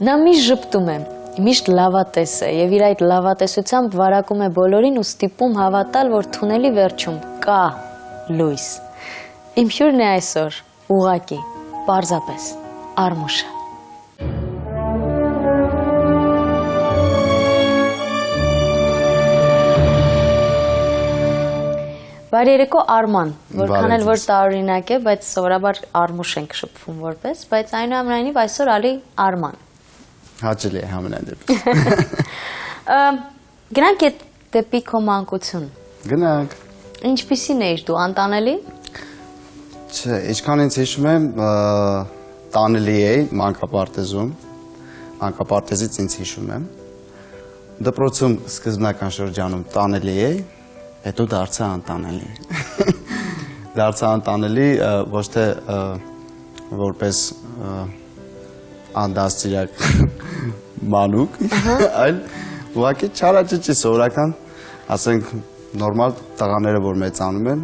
Նա միշտ ժպտում է, միշտ լավատես է և իր այդ լավատեսությամբ վարակում է բոլորին ու ստիպում հավատալ, որ թունելի վերջում կա լույս։ Իմ հյուրն է այսօր, ուղղակի, պարզապես, Արմուշը։ Բարի երեկո Արման, որքան էլ որ տարօրինակ է, բայց սովորաբար Արմուշ ենք շփվում որպես, բայց այնուամենայնիվ այսօր ալի Արման։ Հաճելի է համենայն դեպս։ Գնանք էդ դեպի քո մանկություն։ Գնանք։ Ինչպիսին էիր դու, անտանելի։ Չէ, ինչքան ինձ հիշում եմ, տանելի էի մանկապարտեզում, մանկապարտեզից ինձ հիշում եմ։ Դպրոցում սկզբնական շրջանում տանելի էի, հետո դարձա անտանելի։ Դարձա անտանելի ոչ թե որպես անդաստիրակ մանուկ, այլ ուղղակի չարաճճի սովորական, ասենք նորմալ տղաները, որ մեծանում են,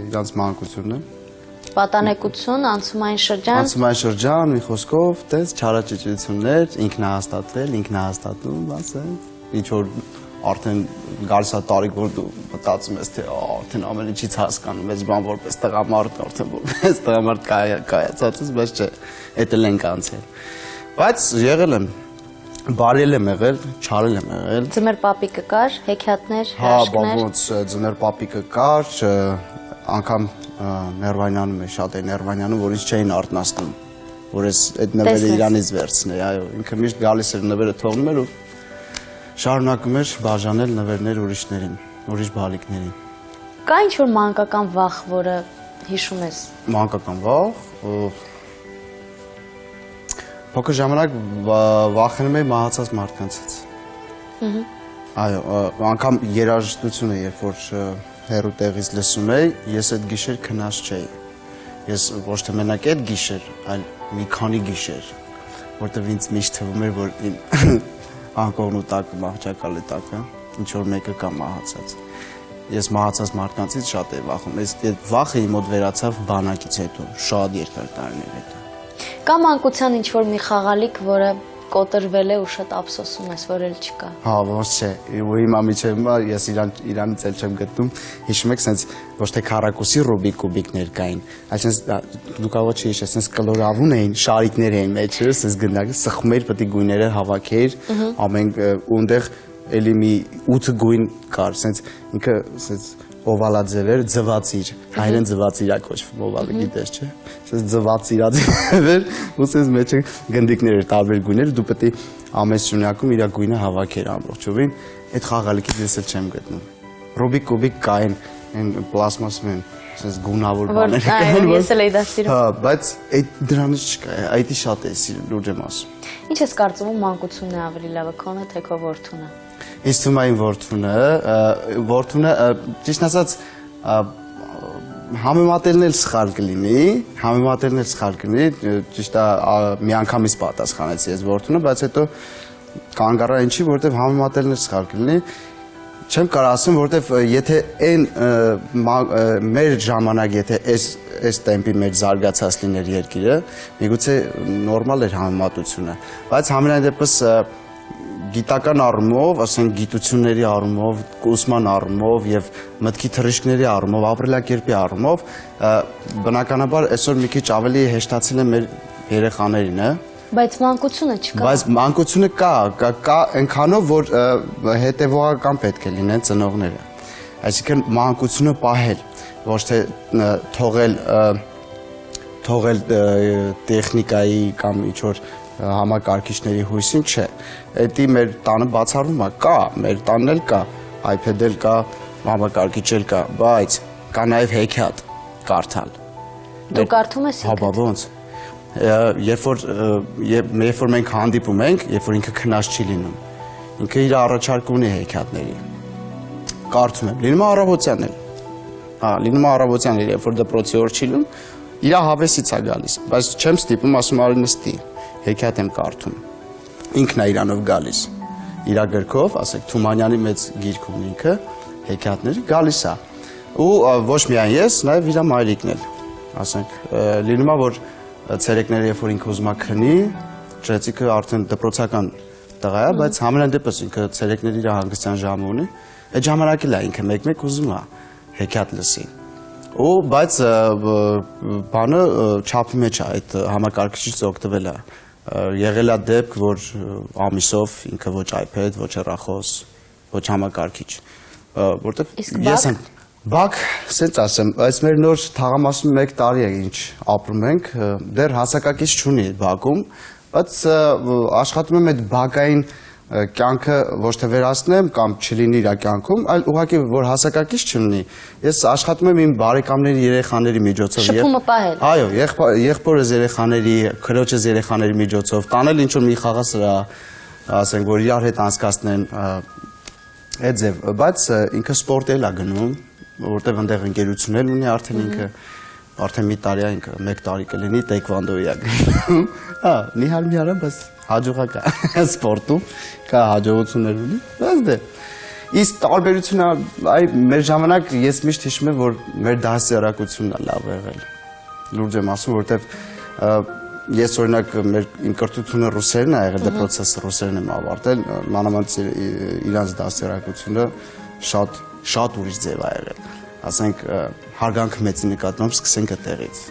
իրանց մանկությունն է։ Պատանեկություն, անցումային շրջան։ Անցումային շրջան, մի խոսքով, տես չարաճճություններ, ինքնահաստատում, ասենք, ինչ որ արդեն գալիս է տարիք, որ դու մտածում ես, թե արդեն ամեն ինչից հասկանում ես, բան որպես տղամարդ, արդեն որպես տղամարդ կայացած ես, բայց չէ, էտել ենք անցել։ Բայց եղել եմ, բարել եմ եղել, չարել եմ եղել։ Ձմեր պապիկը կար, հեքիաթներ, հա, հրաշքներ։ ոնց ձմեր պապիկը կար, անգամ Ներվանյանում է, շատ է Ներվանյանում, որ ինձ չէին արթնացնում, որ ես այդ նվերը իրանից վերցնեի, այո, ինքը միշտ գալիս էր նվերը թողնում էր ու շարունակում էր բաժանել նվերներ ուրիշներին, ուրիշ բալիկներին։ Կա ինչ-որ մանկական վախ, որը հիշում ես։ Մանկական վախ, փոքր ժամանակ վախենում էի մահացած մարդկանցից։ Այո, անգամ երաժշտությունը, երբ որ հեռու տեղից լսում էի, ես այդ գիշեր քնած չէի։ Ես ոչ թե մենակ այդ գիշեր, այլ մի քանի գիշեր, որտեղ ինձ միշտ թվում էր, որ անկողնու տակը, մահճակալի տակը, ինչ-որ մեկը կա մահացած։ Ես մահացած մարդկանցից շատ էի վախում։ Այդ վախը իմ մոտ վերացավ բանակից հետո, շատ երկար տարիներ հետո։ Կա մանկության ինչ-որ մի խաղալիք, որը կոտրվել է ու շատ ափսոսում ես, որ էլ չկա։ Հա, ոնց չէ, ու հիմա միջև ես իրանից էլ չեմ գտնում, հիշում եք, սենց ոչ թե քառակուսի Ռուբիկ կուբիկներ կային, այսինքն դու կարող չի հիշես, սենց կլորավուն էին, շարիկներ էին մեջը, սենց գնդակ, սխում էր, պետք է գույները հավաքեիր, ամեն ունդեղ էլի մի 8 գույն կար, սենց ինքը սենց օվալաձև էր, ձվածիր, հայերեն ձվածիրա կոչվում, օվալը գիտես, չէ, սենց ձվածիրաձև էր, ու սենց մեջը գնդիկներ էր, տարբեր գույներ, դու պետք է ամեն սյունյակում իր գույնը հավաքեր ամբողջովին, այդ խաղալիքից ես էլ չեմ գտնում։ Ռուբիկ կուբիկ կային, այն պլաստմասում են, սենց գունավոր բաներ կային, ես էլ էի դա սիրում։ հա, բայց դրանից չկա, այդի շատ է սիրում, լուրջ եմ ասում։ Ինչ ես կարծում, մանկությունն է ավելի լավը, քոնը թե քո որդունը։ Ինձ թվում է իմ որդունը, ճիշտ ասած, համեմատելն էլ սխալ կլինի, ճիշտ է մի անգամից պատասխանեցի ես որդունը, բայց հետո կանգ առա ինչի, որովհետև համեմատելն էլ սխալ կլինի, չեմ կարող ասեմ, որովհետև եթե մեր ժամանակ, եթե այս տեմպի մեջ զարգացած լիներ երկիրը, միգուցե նորմալ էր համեմատությունը, բայց համենայն դեպս գիտական առումով, ասենք գիտությունների առումով, ուսման առումով և մտքի թռիչքների առումով, ապրելակերպի առումով, բնականաբար այսօր մի քիչ ավելի հեշտացել է մեր երեխաներին, Բայց մանկությունը չկա։ Բայց մանկությունը կա այնքանով, որ հետևողական պետք է լինեն ծնողները։ Այսինքն մանկությունը պահել, ոչ թե թողել տեխնիկայի կամ ինչ-որ համակարգիչների հույսին, չէ։ Էդի մեր տանը բացառվում է, կա, մեր տանն էլ կա, iPad էլ կա, համակարգիչ էլ կա, բայց կա նաև հեքիաթ կարդալ։ Դու կարդում ես ինքդ։ Հա, ոնց։ Երբ որ մենք հանդիպում ենք, երբ որ ինքը քնած չի լինում, ինքը իր առաջարկում ունի հեքիաթների, կարդում եմ, լինում է առավոտյան էլ, լինում է առավոտյան էլ, երբ որ դպրոցի օր չի լինում, իր հավեսից է գալիս, բայց չեմ ստիպում, ասում արի նստի, հեքիաթ եմ կարդում, ինքն է իրանով գալիս, իր գրքով, ասեք Թումանյանի մեծ գիրք ունի ինքը, հեքիաթների գալիս է, ու ոչ միայն ես, նաև իր մայրիկն էլ, ասենք, լինում է, որ ցերեկները, երբ որ ինքը ուզում է քնի, Ջեցիկը արդեն դպրոցական տղա է, բայց համենայն դեպս ինքը ցերեկների իր հանգստյան ժամը ունի։ Այդ ժամանակի լա ինքը մեկ-մեկ ուզում է հեքիաթ լսի։ Ու բայց բանը չափի մեջ է այդ համակարգիչից օգտվել է։ Եղել է դեպք, որ ամիսով ինքը ոչ iPad, ոչ հեռախոս, ոչ համակարգիչ, որտեվ ես եմ Բակ, սենց ասեմ, այս մեր նոր թաղամասում 1 տարի է ինչ ապրում ենք, դեռ հասակակից չունի բակում, բայց աշխատում եմ այդ բակային կյանքը ոչ թե վերացնեմ կամ չլինի իր կյանքում, այլ ուղղակի որ հասակակից չլինի։ Ես աշխատում եմ իմ բարեկամների երեխաների միջոցով։ Շփումը պահել։ Այո, եղբորս երեխաների, քրոջս երեխաների միջոցով, տանել ինչ-որ մի խաղասրահ, ասենք, որ իրար հետ անցկացնեն այդ ձև, բայց ինքը սպորտել է գնում, որտեղ այնտեղ ընկերություն էլ ունի արդեն ինքը, արդեն մի տարի է ինքը, 1 տարի կլինի տեքվանդոյի է գնում։ Հա, նիհար մի արա, բայց հաջողակ է սպորտում, կա հաջողություններ ունի, բայց դե։ Իսկ տարբերությունը, այ մեր ժամանակ ես միշտ հիշում եմ, որ մեր դասերակցությունն է լավ եղել։ Լուրջ եմ ասում, որտեղ ես օրինակ իմ կրթությունը ռուսերեն է եղել, դպրոցս ռուսերեն եմ ավարտել, մանավանդ իրանց դասերակցությունը շատ ուրիշ ձև է եղել, ասենք հարգանքը մեծի նկատմամբ սկսենք այդտեղից,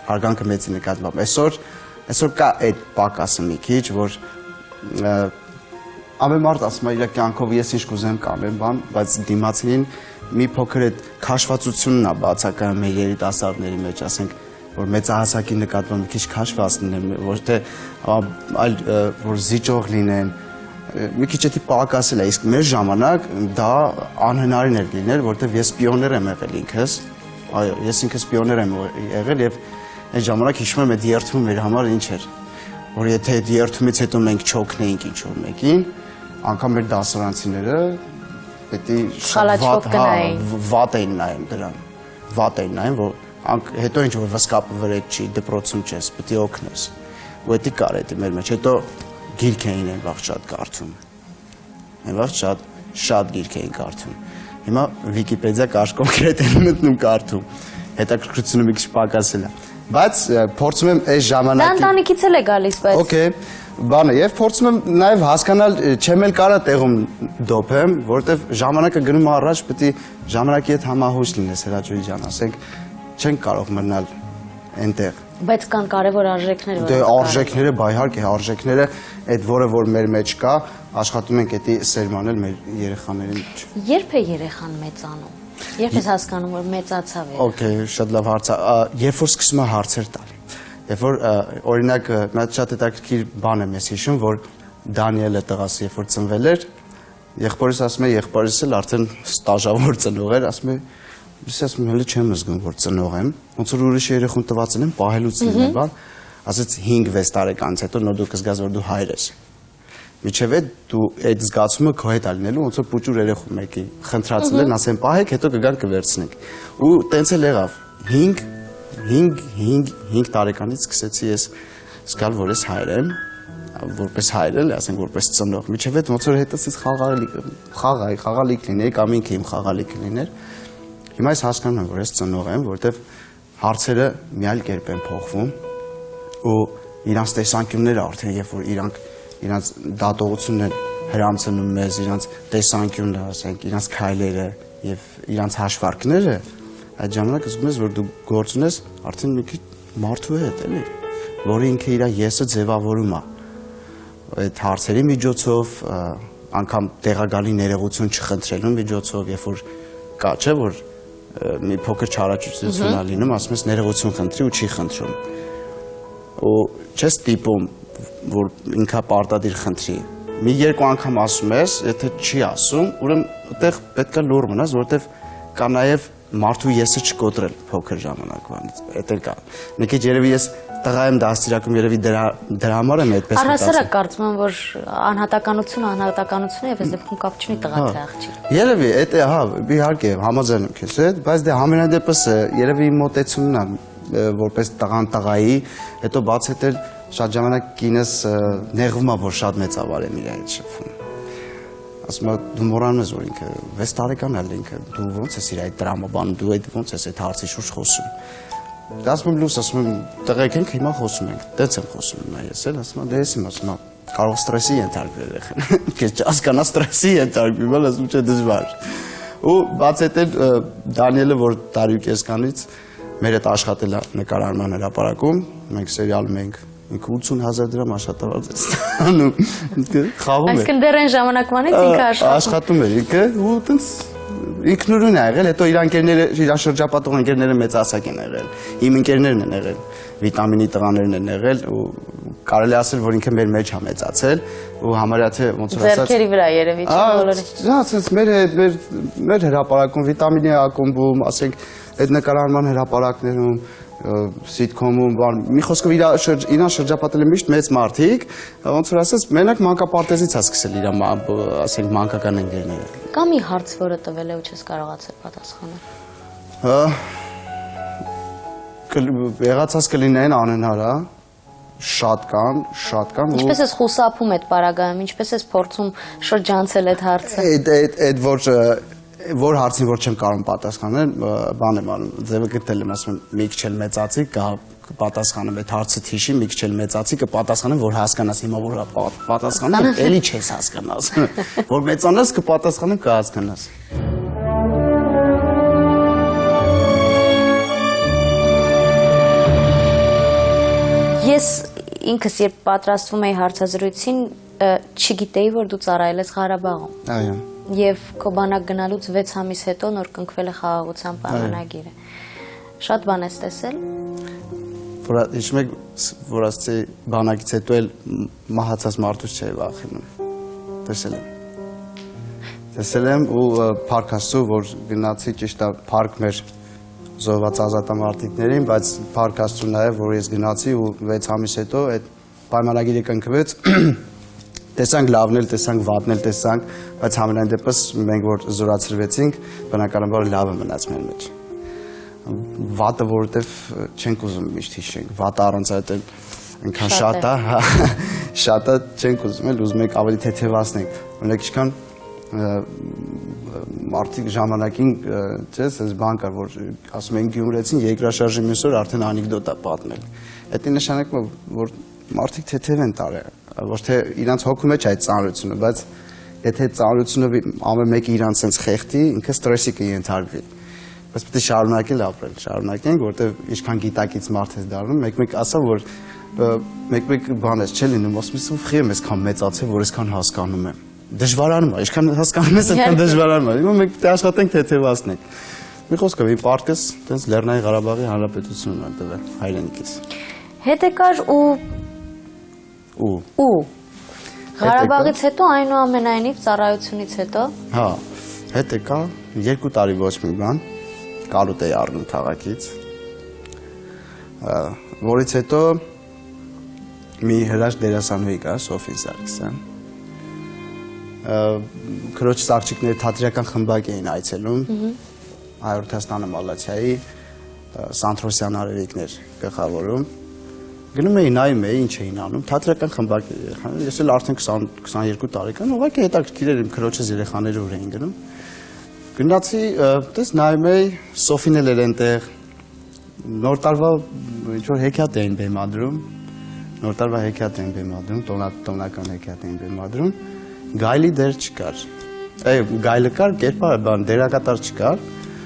հարգանքը մեծի նկատմամբ, այսօր կա այդ պակասը մի քիչ, որ ամեն մարդ ասում է իր կյանքով ես ինչ կուզեմ կանեմ բան, բայց դիմացին մի փոքր այդ քաշվածությունն է բացակայում մեր երիտասարդների մեջ, ասենք, որ մեծահասակի նկատմամբ մի քիչ քաշված լինեն, ոչ թե այլ որ զիջող լինեն, մի քիչ էդի պակասել է, իսկ մեր ժամանակ դա անհնարին էր լինել, որտեվ ես պիոներ եմ եղել ինքս, այո, ես ինքս պիոներ եմ եղել եւ այդ ժամանակ հիշում եմ այդ երթումը մեր համար ինչ էր, որ եթե այդ երթումից հետո մենք չօգնեինք ինչ-որ մեկին, անգամ մեր դասարանցիները պետք է վատ էին նայում դրան, վատ էին նայում, որ հետո ինչ որ վսկապը վրեջ չի, դպրոցում չես, պետք է օգնես, ու էդի կար էդի մեր մեջ, հետո գիրք էին այն վաղ շատ կարդում, այն վաղ շատ գիրք էին կարդում, հիմա վիկիպեդիա կարճ կոնկրետ են մտնում կարդում, հետաքրքրությունը մի քիչ պակասել է, բայց փորձում եմ այս ժամանակի… Դա ընտանիքից էլ է գալիս, բայց… Okay, բանը, եւ փորձում եմ նաեւ հասկանալ, չեմ էլ կարա տեղում դոփեմ, որտեվ ժամանակը գնում առաջ, պետք է ժամանակի հետ համահույս լինես, Հրաչուհի ջան, ասենք, չենք կարող մնալ այնտեղ։ Բայց կան կարևոր արժեքներ, Դե արժեքները, բայ իհարկե, արժեքները, այդ որը որ մեր մեջ կա, աշխատում ենք էդի սերմանել մեր երեխաների մեջ։ Երբ է երեխան մեծանում։ Երբ ես հասկանում, որ մեծացավ է։ Okay, շատ լավ հարց է։ Երբ որ սկսում է հարցեր տալ։ Երբ որ օրինակ մի շատ հետաքրքիր բան եմ ես հիշում, որ Դանիելը տղաս երբ որ ծնվել էր, եղբորս ասում է, եղբորս էլ արդեն ստաժավոր ծնող էր, ասում է, ես ասում եմ, հələ չեմ զգում, որ ծնող եմ, ոնց որ ուրիշ երեխուն տված եմ, պահելուց լինի բան, ասեց 5-6 տարեկանից հետո նո դու կզգաս, որ դու հայր ես։ Միջև այդ դու այդ զգացումը քո հետ ալինելու, ոնց որ փուճուր երեխու մեկի խնդրածել են, ասեն պահեք, հետո կգան կվերցնենք։ Ու տենց էլ եղավ։ 5 տարեկանից սկսեցի ես զգալ, որ ես հայր եմ, որպես հայր էլ, ասենք որպես ծնող։ Միջև այդ ոնց որ հետս ես խաղալիք լինեի կամ ինքը իմ խաղալիքը լիներ։ Հիմա ես հասկանում եմ, որ ես ծնող եմ, որովհետև հարցերը մի այլ կերպ են փոխվում ու իրանց տեսանկյունները արդեն երբ որ իրանց դատողությունն են հրամցնում մեզ, իրանց տեսանկյունը, ասենք, իրանց քայլերը եւ իրանց հաշվարկները, այդ ժամանակ զգում ես, որ դու գործ ունես արդեն մի քիչ մարդու հետ, էլի, որը ինքը իր եսը ձևավորում է այդ հարցերի միջոցով, անգամ տեղակալի ներողություն չխնդրելու միջոցով, երբ որ կա, չէ, որ մի փոքր չարաճճություն է լինում, ասում ես ներողություն խնդրի ու չի խնդրում։ Ու չես տիպում, որ ինքա պարտադիր խնդրի։ Մի երկու անգամ ասում ես, եթե չի ասում, ուրեմն այդտեղ պետք է լուր մնաս, որովհետև կա նաև մարդու եսը չկոտրել փոքր ժամանակվանից։ Էդ էլ կա։ Մի քիչ երևի ես տղա եմ դաստիարակում, երևի դրա համար եմ այդպես մտածել։ Առհասարակ կարծում եմ, որ անհատականությունը եւ այս դեպքում կապ չունի տղա թե աղջիկ։ Երևի, էդ է, հա, իհարկե, համաձայն եմ քեզ հետ, բայց դե համենայնդեպս երևի իմ մոտեցումն է, որպես տղան տղայի, հետո բաց հետ էլ շատ ժամանակ կինս նեղվում է, որ շատ մեծ ավար եմ իր հետ շփվում։ Ասում է դու մոռանում ես, որ ինքը 6 տարեկան է ինքը, դու ոնց ես իր այդ տրամաբանում, դու այդ ոնց ես այդ հարցի շուրջ խոսում։ Ասում եմ լույս, ասում եմ տղեկ ենք հիմա խոսում ենք, դեց եմ խոսում նա ես էլ, ասում եմ դե ես եմ ասում եմ կարող ստրեսի ենթարկվել երեխան, քեզ չհասկանա ստրեսի ենթարկվի, բալ ասում չէ դժվար։ Ու բաց այդ Դանիելը, որ տարի ու կեսկանից մեր հետ աշխատել է նկարահանման հրապարակում, մենք սերիալում ենք, ինքը 80,000 դրամ աշխատավարձ է ստանում, խաղում է։ Այսինքն դեռ այն ժամանակվանից ինքը աշխատում էր ինքը ու տենց ինքնուրույն է եղել, հետո իր ընկերները, իր շրջապատող ընկերները մեծ ասակ են եղել, իմ ընկերներն են եղել, վիտամինի տղաներն են եղել ու կարելի ասել, որ ինքը մեր մեջ է մեծացել ու համարյա թե ոնց որ ասած ձեռքերի վրա երևի չէ բոլորի։ Հա, ասես մեր հրապարակում վիտամինի ակումբում, ասենք այդ նկարահանման հրապարակներում սիթքոմում, մի խոսքով իրան շրջապատել է միշտ մեծ մարդիկ, ոնց որ ասես, մենակ մանկապարտեզից է սկսել իր, ասենք, մանկական ընկերները։ Կա մի հարց, որը տվել է ու չես կարողացել պատասխանել։ Եղածած կլինեն անհնար, շատ կան։ Ինչպես ես խուսափում այդ պարագայում, ինչպես ես փորձում շրջանցել այդ հարցը։ Այդ որ հարցին որ չեմ կարող պատասխանել, բան եմ անում, ձևը գտել եմ, ասում եմ, մի քիչ էլ մեծացի, կպատասխանեմ այդ հարցը թիշի, մի քիչ էլ մեծացի, կպատասխանեմ, որ հասկանաս, հիմա որ պատասխանեմ, էլի չես հասկանաս, որ մեծանաս, կպատասխանեմ, կհասկանաս։ Ես ինքս երբ պատրաստվում էի հարցազրույցին, չգիտեի, որ դու ծառայել ես Ղարաբաղում։ Այո։ Եվ քո բանակ գնալուց 6 ամիս հետո նոր կնքվել է խաղաղության պայմանագիրը։ Շատ բան ես տեսել։ Որ հիշում եք, որ ասեցի բանակից հետո էլ մահացած մարդուց չէի վախենում։ Տեսել եմ ու փառք Աստծո, որ գնացի ճիշտ է փառք մեր զոհված ազատամարտիկներին, բայց փառք Աստծո նաև, որ ես գնացի ու 6 ամիս հետո այդ պայմանագիրը կնքվեց։ Տեսանք լավն էլ, տեսանք վատն էլ տեսանք, բայց համենայն դեպս մենք որ զորացրվեցինք, բնականաբար լավը մնաց մեր մեջ։ Վատը, որովհետև չենք ուզում միշտ հիշենք, վատը առանց այդ այնքան շատ է, շատը չենք ուզում էլ, ուզում ենք ավելի թեթևացնենք։ Օրինակ ինչքան մարդիկ ժամանակին, չես, այս բան կար, որ ասում են գյումրեցին երկրաշարժի մյուս օր արդեն անեկդոտ է պատմել։ Դա նշանակում է, որ մարդիկ թեթև են տարել, ոչ թե իրանց հոգու մեջ այդ ծանրությունը, բայց եթե ծանրությունը ամեն մեկը իրանց sense խեղդի, ինքը ստրեսի կենթարկվի։ Բայց պետք է շարունակել ապրել, շարունակենք, որտեղ ինչքան գիտակից մարդ ես դառնում, մեկ ասա, որ մեկ բան ես չէ լինում, ասում ես ու խիեմ ես քան մեծացել, որ այսքան հասկանում եմ։ Դժվարանում է, ինչքան հասկանում ես, այնքան դժվարանում է։ Հիմա մենք պետք է աշխատենք թեթևացնենք։ Մի խոսքով, իմ պարկս տենց Լեռնային Ղարաբաղի Հանրապետությունն է տվել հայրենիքից։ Հետ եկար ու Ղարաբաղից հետո այնուամենայնիվ ծառայությունից հետո։ Հա, հետ եկա 2 տարի ոչ մի բան, կարոտ էի առնում քաղաքից, որից հետո մի հրաշք դերասանուհի կա, Սոֆին Սարգսյան, քրոջ սաղճիկները թատրոնական խմբակ էին այցելում, Հայորդաստանը Մալացիայի, Սանթրոսյան արևիկներ գլխավորում, գնում էի նայում էի ինչ էին անում, թատրոնական խմբակ երեխաներ, ես էլ արդեն 22 տարեկան, ուղղակի հետաքրքիր էր իմ քրոջս երեխաները ուր էին գնում։ Գնացի, տես նայում էի, Սոֆին էլ էր այնտեղ, նոր տարվա ինչ-որ հեքիաթ էին բեմադրում, նոր տարվա հեքիաթ էին բեմադրում, տոնական հեքիաթ էին բեմադրում, գայլի դեր չկար, գայլը կար, կերպարը բան, դերակատար չկար,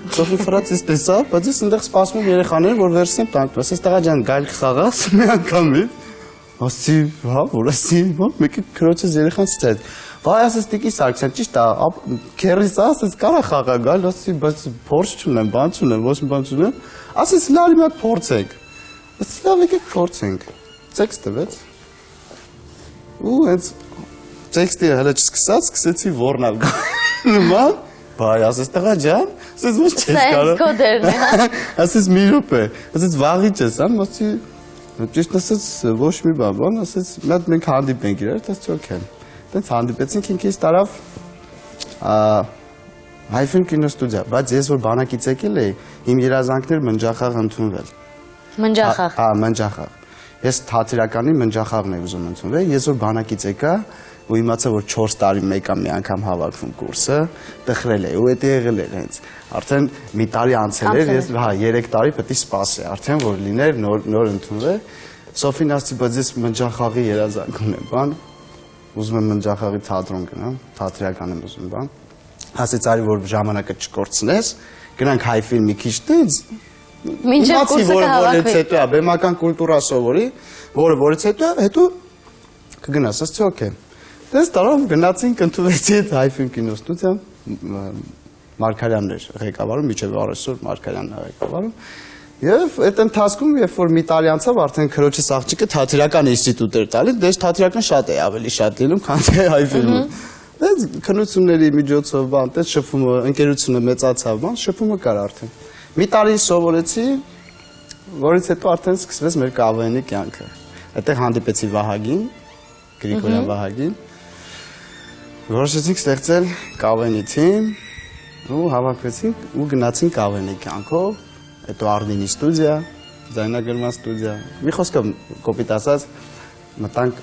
Սոֆին ֆրած ես տեսա, բայց ես այնտեղ սպասում եմ երեխաները, որ վերցնեմ տանք, ասես տղա ջան, գայլ կխաղաս մի անգամից, ասի, հա, որ ասի, մեկը քրոջս երեխան ցած, վայ ասես Տիկի Սարգսյան, ճիշտ է, քերիս ասես կարա խաղա գալ, ասի, բայց փորձ չունեմ, բան չունեմ, ոչ մի բան չունեմ, ասես լավ մի հատ փորձենք, ասի լավ եկեք փորձենք, տեքստ տվեց, ու հենց տեքստը հələ չսկսած, սկսեցի ոռնալ նման, բայ ասես տղա ջան, ասես ոչ չես կարող։ Սա կոդերն է, հա։ Ասես մի րոպե, ասես վաղիճ ես, ան, ասի ճիշտ ասած ոչ մի բան, ասես մի հատ մենք հանդիպենք իրար, դες չոքեն։ Դենց հանդիպեցինք ինքից տարավ Հայֆիլմ կինոստուդիա, բայց ես որ բանակից եկել էի, իմ երազանքներ մնջախաղ ընդունվել։ Մնջախաղ։ Հա, մնջախաղ։ ես թատերականի մնջախաղն եմ ուզում ընդունվել, ես որ բանակից եկա ու իմացա որ 4 տարի մեկա մի անգամ հավաքվում կուրսը, տխրել է ու դա եղել էր հենց։ Արդեն մի տարի անցել էր, ես 3 տարի պետք է սպասեի, արդեն որ լիներ նոր ընդունվել։ Սոֆին ասի, բայց ես մնջախաղի երազանք ունեմ, բան, ուզում եմ մնջախաղի թատրոն գնամ, թատերական եմ ուզում, բան։ Ասեց արի որ ժամանակը չկորցնես, գնանք հայ ֆիլմի քիչ տենց։ Մինչև կուրսը կհավաքվի։ Հետո բեմական կուլտուրա սովորի, որից հետո կգնաս, ասեցի օքեյ։ Դες տարով գնացինք ընդունվեցի այդ հայ ֆիլմ կինոստուդիա, Մարգարյանն էր ղեկավարում, միջև Արեսօր Մարգարյանն է ղեկավարում։ Եվ այդ ընթացքում, երբ որ մի տարի անցավ, արդեն քրոջս աղջիկը թատերական ինստիտուտ էր տալիս, դες թատերական շատ է ավելի շատ լինում, քան թե հայ ֆիլմը։ Դες քննությունների միջոցով բան, դες շփումը, ընկերությունը մեծացավ, բան, շփումը կար արդեն։ Մի տարի սովորեցի, որից հետո արդեն սկսվեց մեր կավենի կյանքը։ Այդտեղ հանդիպեցի Վահագին, Գրիգորյան Վահագին։ Որոշեցինք ստեղծել կավենի թիմ ու հավաքվեցինք ու գնացինք կավենի կյանքով, հետո Արմինի ստուդիա, ձայնագրման ստուդիա։ Մի խոսքով կոպիտ ասած մտանք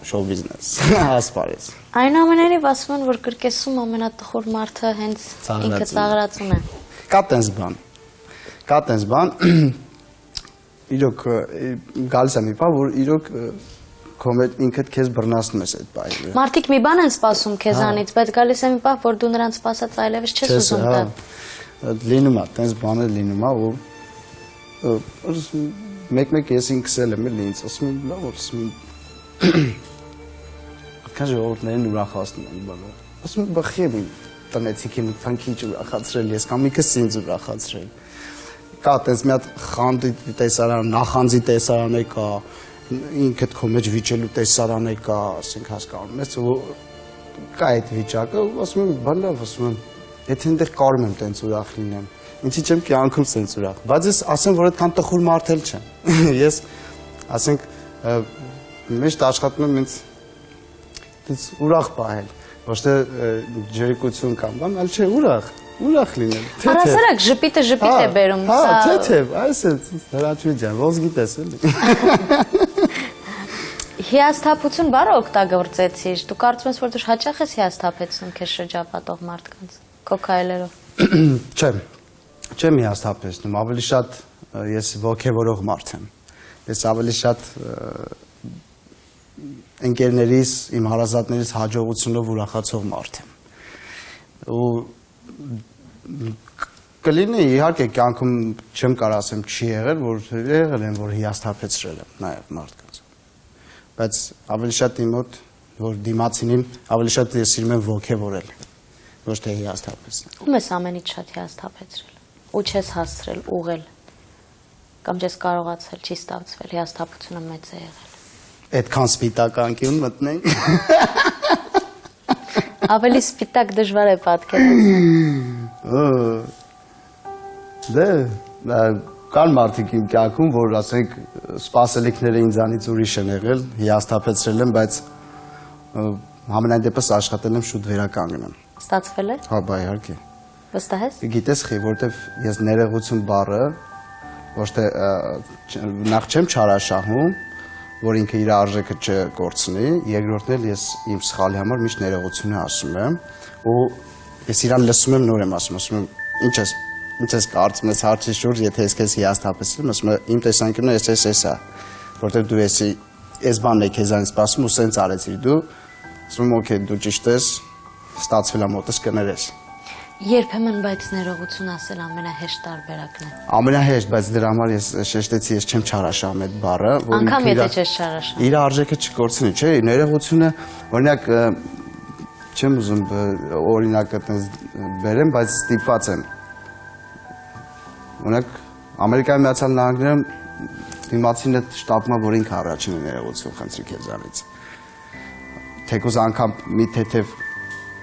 շոու բիզնես, ասպարեզ։ Այնուամենայնիվ ասում են, որ կրկեսում ամենատխուր մարդը հենց ինքը ծաղրացուն է։ Կա տենց բան, իրոք գալիս է մի բան, որ իրոք ինքդ քեզ բռնացնում ես այդ բանը։ Մարդիկ մի բան են սպասում քեզանից, բայց գալիս է մի բան, որ դու նրանց սպասած այլևս չես ուզում տալ։ Լինում է, տենց բաներ լինում է, որ մեկ-մեկ ես ինքս եմ էլ ինձ ասում եմ, լավ ասում եմ, այդքան ժողովուրդներին ուրախացնում եմ բանը։ Ասում եմ, բխեմ տնեցիք իմ թանքի ինչ ուրախացրել ես, կամ ինքս ինձ ուրախացրել։ Կա տենց մի հատ խանդի տեսարան, նախանձի տեսարան է կա, ինքդ քո մեջ վիճելու տեսարան է կա, ասենք հասկանում ես, կա այդ վիճակը, ասում եմ, բան լավ, ասում եմ, եթե այնտեղ կարում եմ տենց ուրախ լինեմ, ինչի չեմ կյանքում տենց ուրախ, բայց ես ասեմ, որ այդքան տխուր մարդ էլ չեմ, ես, ասենք, միշտ աշխատում եմ ինձ տենց ուրախ պահել, ոչ թե ջրիկություն կամ բան, այլ չէ, ուրախ լինել, թեթև։ Առասարակ ժպիտը ժպիտ է բերում, հա, թեթև, այս է, հրաչվի ջան, ոսկի տեսել։ Հիասթափություն բառը օգտագործեցիր, դու կարծում ես, որ դու հաճախ ես հիասթափեցնում քեզ շրջապատող մարդկանց, քո քայլերով։ Չեմ հիասթափեցնում, ավելի շատ ես ոգևորող մարդ եմ, ես ավելի շատ ընկերներիս, իմ հարազատներիս հաջողությունով ուրախացող մարդ եմ, ու կլինի իհարկե կյանքում չեմ կարող ասեմ չի եղել, որ եղել եմ, որ հիասթափեցրել եմ նաև մարդկանց, բայց ավելի շատ իմ մոտ, որ դիմացինին, ավելի շատ ես սիրում եմ ոգևորել, ոչ թե հիասթափեցնել։ Ում ես ամենից շատ հիասթափեցրել, ու չես հասցրել ուղղել, կամ չես կարողացել, չի ստացվել, հիասթափությունը մեծ է եղել։ Այդքան սպիտակ անկյուն մտնենք։ Ավելի սպիտակ դժվար է պատկերացնել։ Դե, կան մարդիկ իմ կյանքում, որ ասենք սպասելիքները ինձանից ուրիշ են եղել, հիասթափեցրել եմ, բայց համենայն դեպս աշխատել եմ շուտ վերականգնեմ։ Ստացվել է։ Հա, բա իհարկե։ Վստահ ես։ Գիտես խի, որտեվ ես ներողություն բառը ոչ թե նախ չեմ չարաշահում, որ ինքը իր արժեքը չկորցնի, երկրորդն էլ ես իմ սխալի համար միշտ ներողություն ասում եմ, ու ես իրան լսում եմ նոր եմ ասում եմ, ինչ ես կարծում ես հարցի շուրջ, եթե ես քեզ հիասթափեցրել, ասում եմ, իմ տեսանկյունը ես է, որտեղ դու ես բանն է քեզանից սպասում ու սենց արեցիր դու, ասում եմ, օքեյ, դու ճիշտ ես, ստացվել է մոտս կներես։ Երբեմն բայց ներողություն ասել ամենահեշտ տարբերակն է։ Ամենահեշտ, բայց դրա համար ես շեշտեցի, ես չեմ չարաշահում այդ բառը, որ անգամ եթե չես չարաշահում։ Իր արժեքը չկորցնի, չէ՞, ներողությունը, օրինակ, չեմ ուզում օրինակը բերեմ, բայց ստիպված եմ։ Օրինակ, Ամերիկայի Միացյալ Նահանգներում դիմացինը շտապում է, որ ինքը առաջինը ներողություն խնդրի քեզանից։ Թեկուզ անգամ մի թեթև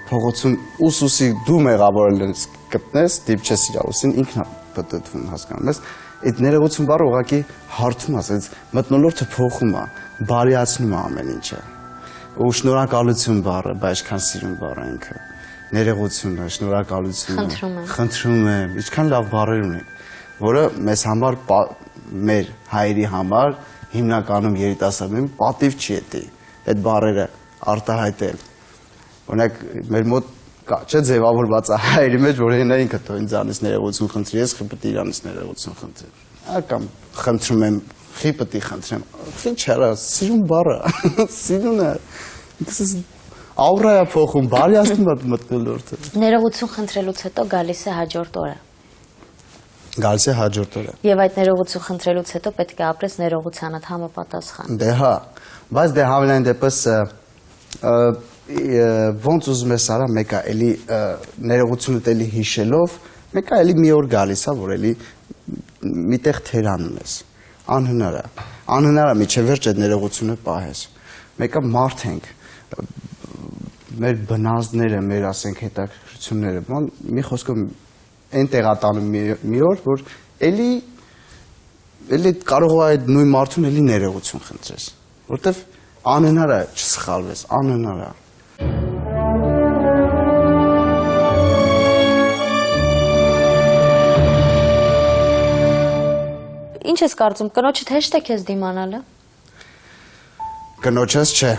փողոցում ուսուսի դու մեղավորել ես գտնես, դիպչես իր ուսին, ինքն է պտտվում, հասկանում ես։ Այդ ներողություն բառը ուղղակի հարթում է, մթնոլորտը փոխում է, բարիացնում է ամեն ինչը։ Ու շնորհակալություն բառը, բայց ինչքան սիրուն բառ է ինքը։ Ներողությունը, շնորհակալությունը։ Խնդրում եմ, ինչքան լավ բառեր ունենք, որը մեզ համար մեր հայերի համար հիմնականում երիտասարդներին պատիվ չի էտի այդ բառերը արտահայտել։ Օրինակ մեր մոտ չէ ձևավորված է հայերի մեջ, որ հենա ինքը թող ինձ անես ներողություն խնդրի, ես խիպտի իրանից ներողություն խնդրեմ։ Կամ խնդրում եմ, խիպտի խնդրեմ։ Ինչ հəra, սիրուն բառը, սիրունը։ Աուրայա փոխում, բարյացնում է մտնոլորտը։ Ներողություն խնդրելուց հետո գալիս է հաջորդ օրը։ Գալիս է հաջորդ օրը։ Եվ այդ ներողություն խնդրելուց հետո պետք է ապրես ներողությանդ համապատասխան։ Դե հա, բայց դե հավելային դեպս ոնց ուզում ես արա, մեկը էլի ներողությունդ էլի հիշելով, մեկը էլի մի օր գալիս է, որ էլի միտեղ թերանում ես։ Անհնար է։ Անհնար է միջև վերջ այդ ներողությունը պահես։ Մեկը մարդ ենք։ Մեր բնազդները, մեր ասենք հետաքրքրությունները, մի խոսքով այն տեղատանում մի օր, որ էլի կարող է այդ նույն մարդուն էլի ներողություն խնդրես, որտեվ անհնար է չսխալվես, անհնար է։ Ինչ ես կարծում, կնոջդ հեշտ է քեզ դիմանալը։ Կնոջս չէ։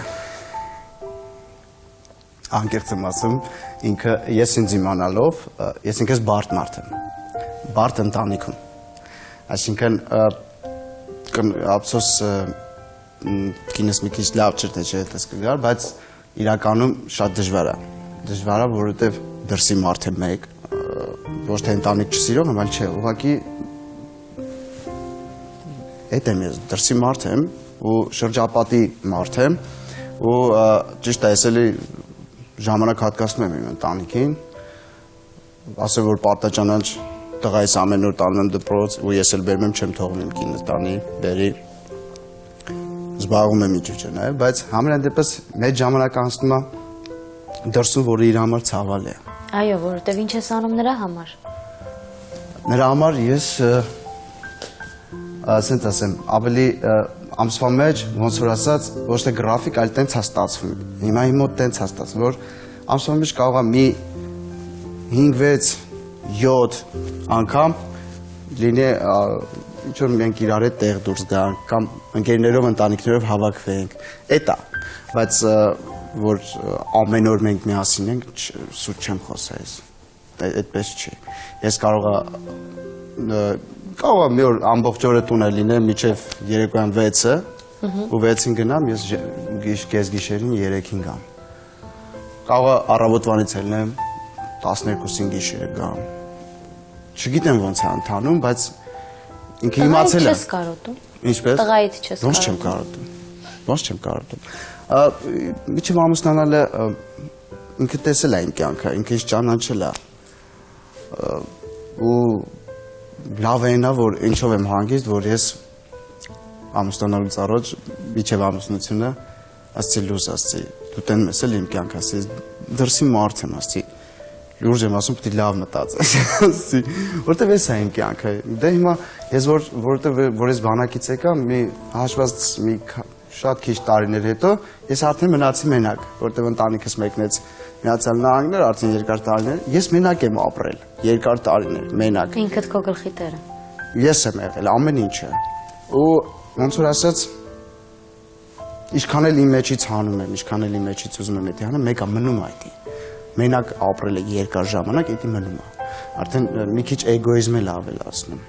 Անկեղծ եմ ասում, ինքը ես ինձ իմանալով, ես ինքս բարդ մարդ եմ, բարդ ընտանիքում, այսինքն ափսոս կինս մի քիչ լավ չէր, թե չէ հետս կգար, բայց իրականում շատ դժվար է, որովհետև դրսի մարդ է մեկ, ոչ թե ընտանիք չսիրող եմ, այլ չէ, ուղղակի էդ եմ ես, դրսի մարդ եմ ու շրջապատի մարդ եմ ու ճիշտ է, ես էլի ժամանակ հատկացնում եմ իմ ընտանիքին, ասեմ, որ պատաճանանչ տղայիս ամեն օր տանում եմ դպրոց ու ես էլ բերում եմ, չեմ թողում իմ կինը տանի, բերի, զբաղվում եմ ինչ-ինչ նաև, բայց համենայն դեպս մեծ ժամանակ անցնում է դրսում, որը իր համար ցավալ է։ Այո, որովհետև ինչ ես անում նրա համար։ Նրա համար ես, ասենց ասեմ, ավելի ամսվա մեջ, ոնց որ ասած, ոչ թե գրաֆիկ, այլ տենց է ստացվում։ Հիմա իմ մոտ տենց է ստացվում, որ ամսվա մեջ կարող է մի 5-6 7 անգամ լինի ինչ որ մենք իրար հետ տեղ դուրս գանք կամ ընկերներով, ընտանիքներով հավաքվենք։ Էդ է, բայց որ ամեն օր մենք միասին ենք, սուտ չեմ խոսա ես։ Այդպես չի։ Ես կարող է մի օր ամբողջ օրը տուն է լինեմ մինչև երեկոյան 6-ը ու 6-ին գնամ, ես կես գիշերին 3-ին գամ։ Կարող է առավոտվանից ելնեմ 12-ին գիշերը գամ։ Չգիտեմ ոնց է ընթանում, բայց ինքը իմացել է։ Չես կարոտում։ Ինչպես։ Տղայիդ չես Ոնց չեմ կարոտում։ Ոնց չեմ կարոտում։ Միջև ամուսնանալը ինքը տեսել է իմ կյանքը, ինքը ինձ ճանաչել է։ Ու լավ է նա, որ ինչով եմ հանգիստ, որ ես ամուսնանալուց առաջ միջև ամուսնությունը ասցի լույս ասցի, դու տեն ես էլ իմ կյանք ասցի, դրսի մարդ եմ ասցի, լուրջ եմ ասում, պետք է լավ մտածես, ասցի, որտեվ ես է իմ կյանքը, դե հիմա ես որ ես բանակից եկա, մի հաշված մի շատ քիչ տարիներ հետո, ես արդեն մնացի մենակ, որտեվ ընտանիքս մեկնեց Միացյալ Նահանգներ, արդեն երկար տարիներ, ես մենակ եմ ապրել, երկար տարիներ, մենակ։ Ինքդ քո գլխի տերը։ Ես եմ եղել ամեն ինչը։ Ու ոնց որ ասած, ինչքան էլ իմ մեջից հանում եմ, ինչքան էլ իմ մեջից ուզում եմ դա հանեմ, մեկը մնում է այդի։ Մենակ ապրել է երկար ժամանակ, դա մնում է։ Արդեն մի քիչ էգոիզմ էլ ավելացնում։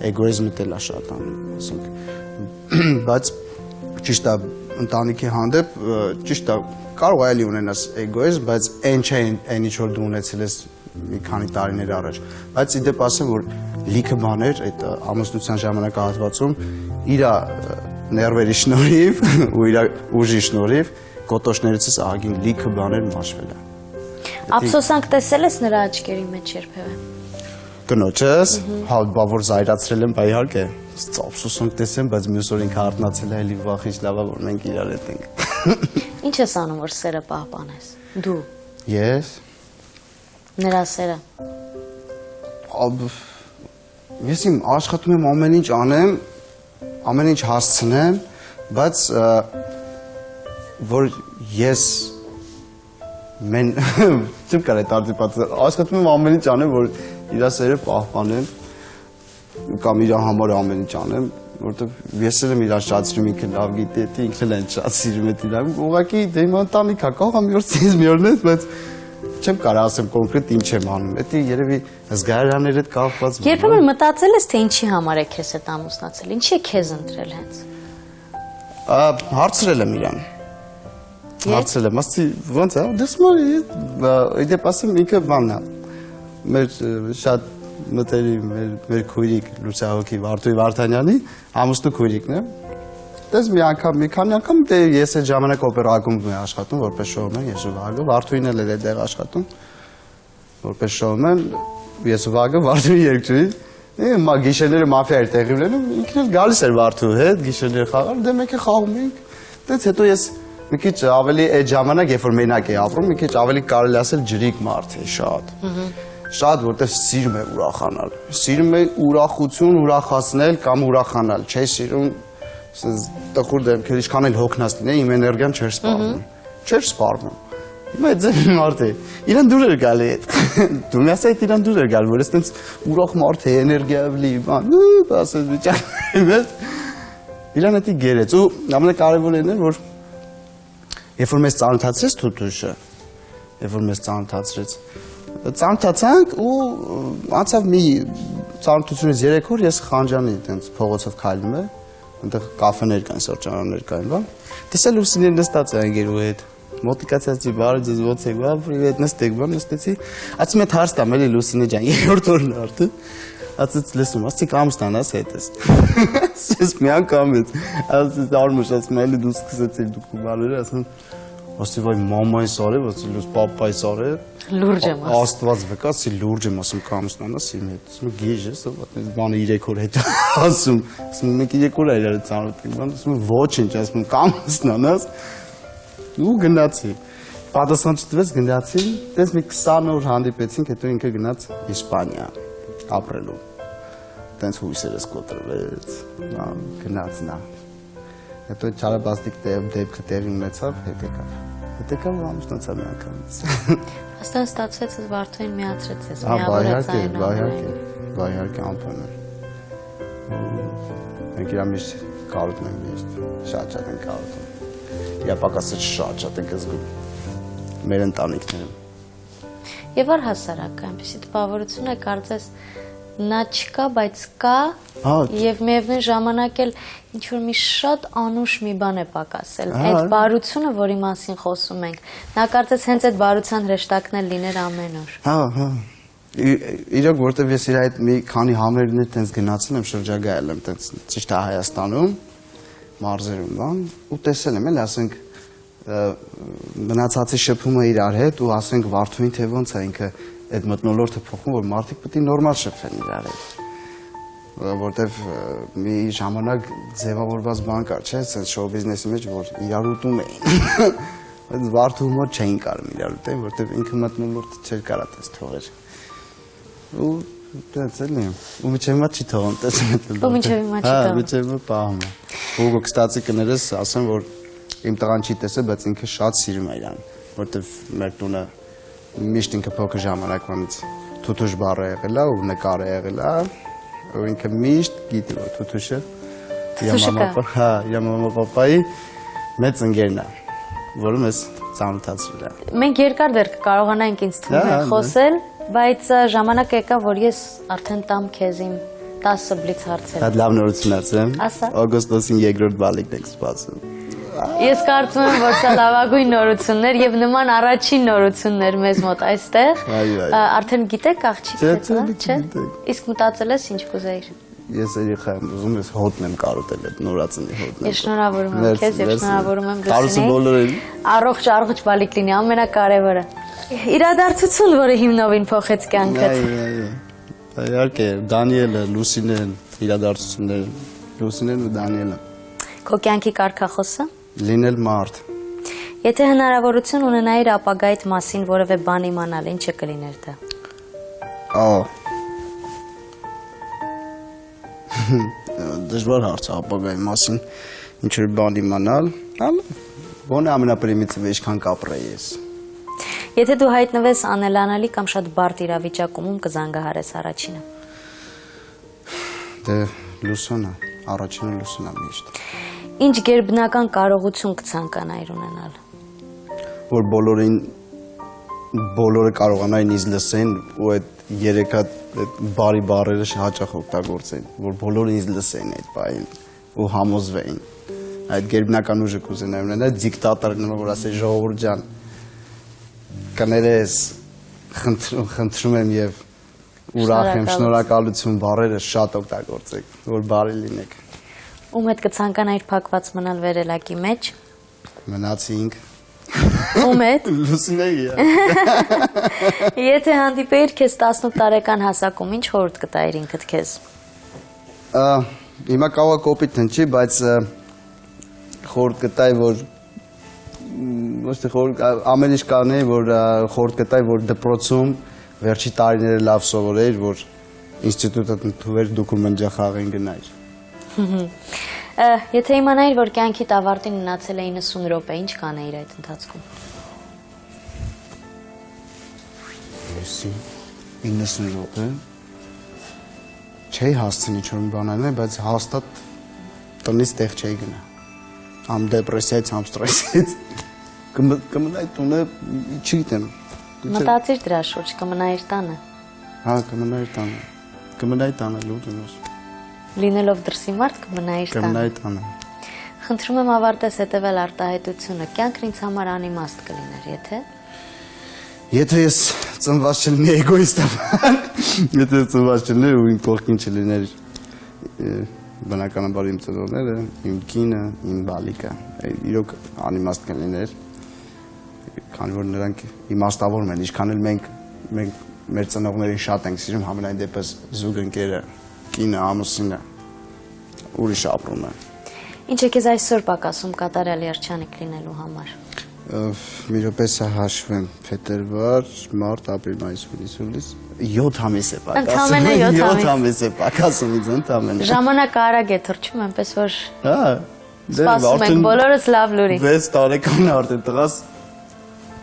Էգոիզմը դել է շատանում, ասենք։ Բայց ճիշտ է, ընտանիքի հանդեպ ճիշտ է, կարող է էլի ունենաս էգոիզմ, բայց այն չէ այն ինչ որ դու ունեցել ես մի քանի տարիներ առաջ։ Բայց իդեպ ասեմ, որ լիքը բաներ այդ ամուսնության ժամանակահատվածում իր ներվերի շնորհիվ ու իր ուժի շնորհիվ կոտոշներիցս ահագին լիքը բաներ մաշվել է։ Ափսոսանք տեսել ես նրա աչքերի մեջ երբևէ։ Կնոջս, հա, բա որ զայրացրել եմ, բա իհարկե, ափսոսանք տեսեմ, բայց մյուս օր ինքը արթնացել է, էլի վախ ինչ լավ է, որ մենք իրար հետ ենք։ Ինչ ես անում, որ սերը պահպանես։ Դու։ Ես։ Նրա սերը։ Ես իմ աշխատում եմ ամեն ինչ անեմ, ամեն ինչ հասցնեմ, բայց որ ես չեմ կարա այդ արտիպացը, աշխատում եմ ամեն ինչ անեմ, որ իր սերը պահպանեմ, կամ իր համար ամեն ինչ անեմ, որովհետև ես էլ եմ իրան շատ սիրում, ինքը լավ գիտի, ինքն էլ շատ սիրում է իրան։ Ուղղակի դե իմ ընտանիք է, կարող եմ յորս ինձ մի օրն բայց չեմ կարող ասեմ կոնկրետ ինչ եմ անում։ Դա երևի զգայարանների հետ կապված։ Երբեմն մտածել ես թե ինչի համար է քեզ հետ ամուսնացել, ինչի է քեզ ընտրել հենց։ Հարցրել եմ իրան։ Հարցրել եմ, ասի ո՞նց է, դեսմորի, իդեպ ասեմ ինքը բանն է։ Մեր շատ մտերիմ մեր քույրիկ լուսահոգի Վարդուհի Վարդանյանի ամուսնու քույրիկն է։ Դες մի քանի անգամ դե ես այդ ժամանակ օպերակում եմ աշխատում որպես շոումեն, ես ու Վագը, Վարդուհին էլ էր այդտեղ աշխատում որպես շոումեն, ես ու Վագը, Վարդուհի երգչուհի։ Հիմա գիշերները մաֆիա էր տեղի ունենում, ինքն էլ գալիս էր Վարդուհի հետ գիշերները խաղալ, դե մեկ է խաղում էինք։ Դից հետո ես մի քիչ ավելի այդ ժամանակ, երբ որ մենակ էի ապրում, մի քիչ ավելի կարելի ասել ջրիկ մարդ էի շատ։ Շատ, որտեղ սիրում է ուրախանալ։ Սիրում է ուրախություն ուրախացնել կամ ուրախանալ, չէ սիրում տխուր դեմքեր, ինչքան էլ հոգնած լինեի, իմ էներգիան չէր սպառվում։ Չէր սպառվում։ Հիմա այդ ձեր մարդ է։ Իրան դուր էր գալի այդ։ Դու մի ասա այդ իրան դուր էր գալի, որ ես տենց ուրախ մարդ է, էներգիայով լի, բան, ասես վիճակում։ Իրան էդի գերեց ու ամենակարևորն էր, որ երբ որ մեզ ծանոթացրեց Թութուշը, երբ որ մեզ ծանոթացանք ու անցավ մի ծանոթությունից 3 օր ես Խանջանի տենց փողոցով քայլում եմ, այնտեղ կաֆեներ կային, սրճարաններ կային, բան։ Տեսա Լուսինեն նստած է անգերու հետ։ Մոտիկացացի, բարի ձեզ ո՞նց եք, բա, պրիվետ, նստեք, բա, նստեցի։ Ասում եմ հարց տամ, էլի Լուսինե ջան, երրորդ օրն է արդեն։ Ասեց լսում, ասեցի կամ ստանաս հետս։ Ես մի անգամ ես, ասես արմուշ, ասում էլի դու սկսեցի դուք բալերը, ասում ասի վայ մամայի սարը, ասի լուս պապայի սարը։ Լուրջ եմ ասում։ Աստված վկա, ասի լուրջ եմ ասում կամ ստանաս իմ հետ։ Ասում գեժ ես, այս բանը 3 օր հետ ասում։ Ասում մենք 3 օր այլը ծանոթ ենք, բան ասում ոչինչ, ասում կամ ստանաս։ Ու գնացի։ Պատասխան չտվեց, գնացի, դες մի 20 օր հանդիպեցինք, հետո ինքը գնաց Իսպանիա ապրելու։ Տենց հույսերս կոտրվեց, գնաց նա։ Հետո չարաբաստիկ դեպքը տեղի ունեցավ, հետ եկավ ամուսնացավ մի անգամից։ Աստան ստացվեց ես Վարդուհին միացրեց ես, վայհարկե անպայման։ Մենք իրա միշտ կարոտում ենք միշտ, շատ ենք կարոտում։ Իրա պակասը շատ ենք զգում մեր ընտանիքներում։ Եվ առհասարակ այնպեսի տպավորություն է կարծես նա չկա, բայց կա եւ միևնույն ժամանակ էլ ինչ որ մի շատ անուշ մի բան է պակասել։ Այդ բարությունը, որի մասին խոսում ենք, նա կարծես հենց այդ բարության հրեշտակն էլ լիներ ամեն օր։ Հա։ Իրոք որտեվ ես իր այդ մի քանի համերներ տենց գնացել եմ, շրջագայել եմ տենց ճիշտ է Հայաստանում, մարզերում, բան, ու տեսել եմ, էլ ասենք մնացածի շփումը իրար հետ ու ասենք Վարդուհին թե ոնց է ինքը այդ մթնոլորտը փոխում, որ մարդիկ պետք է նորմալ շփվեն իրար հետ, որտեվ մի ժամանակ ձևավորված բան կար, չէ՞, այս շոու բիզնեսի մեջ, որ իրար ուտում էին, բայց Վարդուհու մոտ չէին կարում իրար ուտեն, որտեվ ինքը մթնոլորտը չէր կարա տես թողեր, ու դից էլի, ու միջև հիմա չի թողում, տեսնեմ, ու միջև հիմա չի թողում, միջև հիմա պահում է, ու կստացի կներես ասեմ, որ իմ տղան չի տեսել, բայց ինքը շատ սիրում է իրան, որտեվ մեր տունը միշտ ինքը փոքր ժամանակվանից Թութուշ բառը եղել է ու նկար է եղել է, ու ինքը միշտ գիտի, որ Թութուշը իր մամա-պապայի մեծ ընկերն է, որը մեզ ծանոթացրել է։ Մենք երկար դեռ կարողանանք ինձ թվում է խոսել, բայց ժամանակը եկավ, որ ես արդեն տամ քեզ իմ 10 բլից հարցեր։ Շատ լավ նորություն ասեմ։ Ասա։ Օգոստոսին երկրորդ բալիկն եք սպասում։ Ես կարծում եմ, որ սա լավագույն նորություններ եւ նման առաջին նորություններ մեզ մոտ այստեղ։ Արդեն գիտեք աղջիկը, չէ՞։ Իսկ մտածել ես ինչ կուզեիր։ Ես երեխա եմ ուզում, ես հոտն եմ կարոտել, այդ նորածնի հոտն եմ։ Ես շնորհավորում եմ քեզ եւ շնորհավորում եմ Լուսինեին։ Կարծում բոլորին։ Առողջ բալիկ լինի, ամենակարևորը։ Իրադարձություն, որը հիմնովին փոխեց կյանքդ։ Իհարկե, Դանիելը, Լուսինեն, իրադարձությունները, Լուսինեն ու Դանիելը։ Քո կյանքի կարգախոսը։ Լինել մարդ։ Եթե հնարավորություն ունենայիր ապագայիդ մասին որևէ բան իմանալ, ինչը կլիներ դա։ Դժվար հարց է ապագայի մասին ինչ-որ բան իմանալ, բոնը ամենապրիմիտիվը ինչքան կապրեի ես։ Եթե դու հայտնվես անելանալի կամ շատ բարդ իրավիճակում, ում կզանգահարես առաջինը։ Դե Լուսոնը։ առաջինը լուսինա միշտ։ Ինչ գերբնական կարողություն կցանկանայր ունենալ։ Որ բոլորը կարողանային ինձ լսեն ու այդ երեք հատ բարի բառերը հաճախ օգտագործեն, որ բոլորը ինձ լսեն այդ բային ու համոզվեին։ Այդ գերբնական ուժը կուզենայի ունենալ, դիկտատորը նման որ ասե ժողովուրդ ջան, կներես, խնդրում եմ եւ ուրախ եմ, շնորհակալություն բառերը շատ օգտագործեք, որ բարի լինեք։ Ում հետ կցանկանայր փակված մնալ վերելակի մեջ։ Մնացինք։ Ում հետ։ Լուսինեի։ Եթե հանդիպեիր քեզ 18 տարեկան հասակում, ինչ խորհուրդ կտայիր ինքդ քեզ։ Հիմա կարող է կոպիտ հնչի, բայց խորհուրդ կտայի, որ ամեն ինչ կանեի, որ խորհուրդ կտայի, որ դպրոցում վերջի տարիները լավ սովորեիր, որ ինստիտուտը ընդունվեր, դոկումենտ խաղին գնայր։ Եթե իմանայիր, որ կյանքիդ ավարտին մնացել է 90 րոպե, ինչ կանեիր այդ ընթացքում։ 90 րոպե։ Չէի հասցնի ինչ-որ բան անել, բայց հաստատ տնից տեղ չէի գնա։ Ամ դեպրեսիայից, ամ ստրեսից։ Կմնայի տունը, չգիտեմ։ Մտածիր դրա շուրջ, կմնայիր տանը։ Հա, կմնայի տանը։ Կմնայի տանը, լուրջ ունես։ Լինելով դրսի մարդ կմնայիր տանը։ Կմնայի տանը։ Խնդրում եմ ավարտես հետևել արտահայտությունը, կյանքն ինձ համար անիմաստ կլիներ, եթե։ Եթե ես ծնված չլինի էգոիստաբան, եթե ծնված չլիներ ու իմ կողքին չլիներ բնականաբար իմ ծնողները, իմ կինը, իմ բալիկը, իրոք անիմաստ կլիներ, քանի որ նրանք իմաստավորում են, ինչքան էլ մենք մեր ծնողներին շատ ենք սիրում, համենայն դեպս զուգընկերը, կինը, ամուսինը, ուրիշ ապրում է։ Ինչ է քեզ այսօր պակասում կատարյալ երջանիկ լինելու համար։ Մի րոպե սա հաշվեմ, փետրվար, մարտ, ապրիլ, մայիս, հուլիս, 7 ամիս է պակասում։ Ընդամենը 7 ամիս է պակասում ինձ ընդամենը։ Ժամանակը արագ է թռչում, այնպես որ Հա, սպասում ենք բոլորս լավ լուրի։ 6 տարեկան արդեն տղաս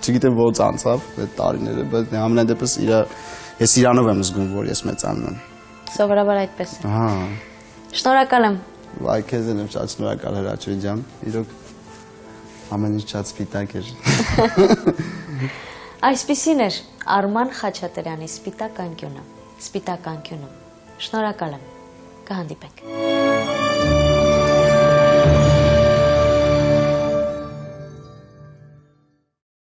չգիտեմ ոնց անցավ այդ տարիները, բայց ամենայն դեպս ես իրանով եմ զգում, որ ես մեծանում եմ։ Սովորաբար այդպես է։ Հա։ Շնորհակալ եմ։ Վայ, քեզ եմ շատ շնորհակալ Հրաչյա ջան։ Իրոք ամեն ինչ շատ սպիտակ էր։ Այսպիսին էր Արման Խաչատրյանի Սպիտակ անկյունը։ Շնորհակալ եմ։ Կհանդիպենք։